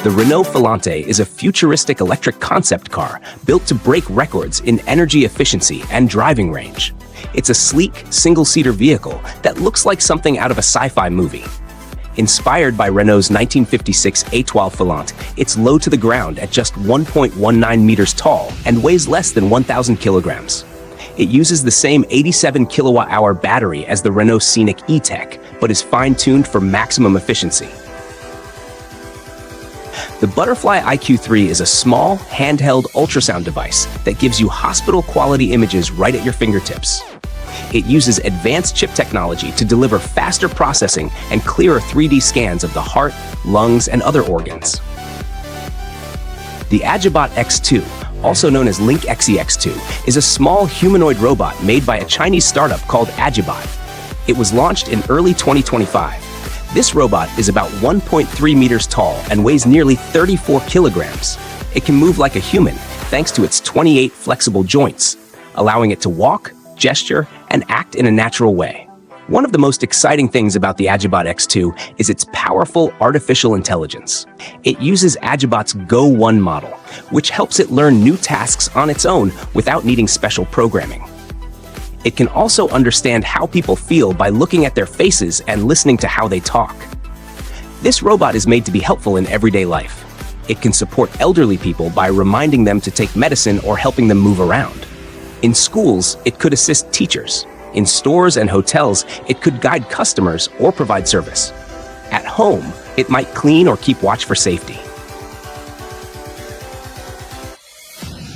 The Renault Volante is a futuristic electric concept car built to break records in energy efficiency and driving range. It's a sleek, single-seater vehicle that looks like something out of a sci-fi movie. Inspired by Renault's 1956 A12 Volante, it's low to the ground at just 1.19 meters tall and weighs less than 1,000 kilograms. It uses the same 87 kilowatt-hour battery as the Renault Scenic E-Tech, but is fine-tuned for maximum efficiency. The Butterfly iQ3 is a small, handheld ultrasound device that gives you hospital-quality images right at your fingertips. It uses advanced chip technology to deliver faster processing and clearer 3D scans of the heart, lungs, and other organs. The Agibot X2, also known as Link XEX2, is a small humanoid robot made by a Chinese startup called Agibot. It was launched in early 2025. This robot is about 1.3 meters tall and weighs nearly 34 kilograms. It can move like a human thanks to its 28 flexible joints, allowing it to walk, gesture, and act in a natural way. One of the most exciting things about the Agibot X2 is its powerful artificial intelligence. It uses Agibot's Go 1 model, which helps it learn new tasks on its own without needing special programming. It can also understand how people feel by looking at their faces and listening to how they talk. This robot is made to be helpful in everyday life. It can support elderly people by reminding them to take medicine or helping them move around. In schools, it could assist teachers. In stores and hotels, it could guide customers or provide service. At home, it might clean or keep watch for safety.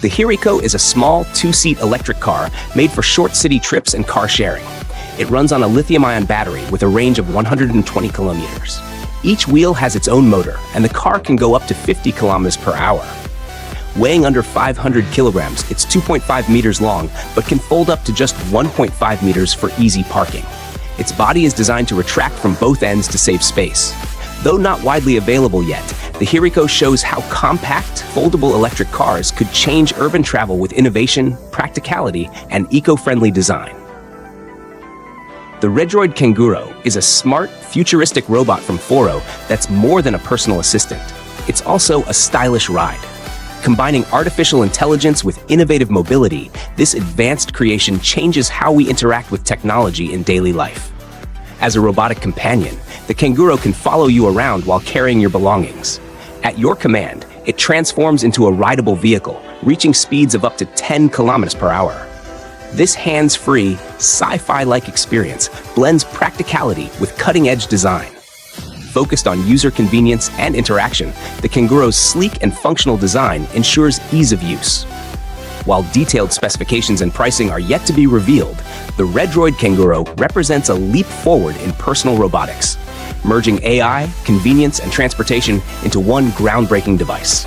The Hiriko is a small, two-seat electric car made for short city trips and car sharing. It runs on a lithium-ion battery with a range of 120 kilometers. Each wheel has its own motor, and the car can go up to 50 kilometers per hour. Weighing under 500 kilograms, it's 2.5 meters long, but can fold up to just 1.5 meters for easy parking. Its body is designed to retract from both ends to save space. Though not widely available yet, the Hiriko shows how compact, foldable electric cars could change urban travel with innovation, practicality, and eco-friendly design. The Redroid Kanguro is a smart, futuristic robot from Foro that's more than a personal assistant. It's also a stylish ride. Combining artificial intelligence with innovative mobility, this advanced creation changes how we interact with technology in daily life. As a robotic companion, the Kanguro can follow you around while carrying your belongings. At your command, it transforms into a rideable vehicle, reaching speeds of up to 10 kilometers per hour. This hands-free, sci-fi-like experience blends practicality with cutting-edge design. Focused on user convenience and interaction, the Kanguro's sleek and functional design ensures ease of use. While detailed specifications and pricing are yet to be revealed, the Redroid Kanguro represents a leap forward in personal robotics, merging AI, convenience, and transportation into one groundbreaking device.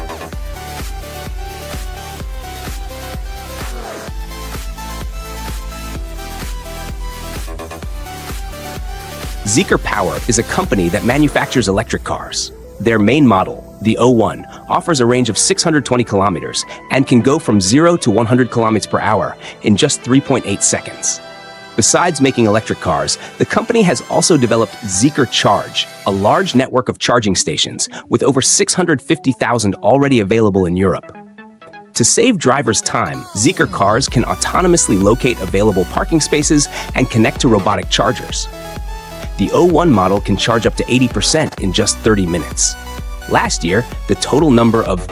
Zeekr Power is a company that manufactures electric cars. Their main model, the O1, offers a range of 620 kilometers and can go from 0 to 100 kilometers per hour in just 3.8 seconds. Besides making electric cars, the company has also developed Zeekr Charge, a large network of charging stations with over 650,000 already available in Europe. To save drivers time, Zeekr cars can autonomously locate available parking spaces and connect to robotic chargers. The O1 model can charge up to 80% in just 30 minutes. Last year, the total number of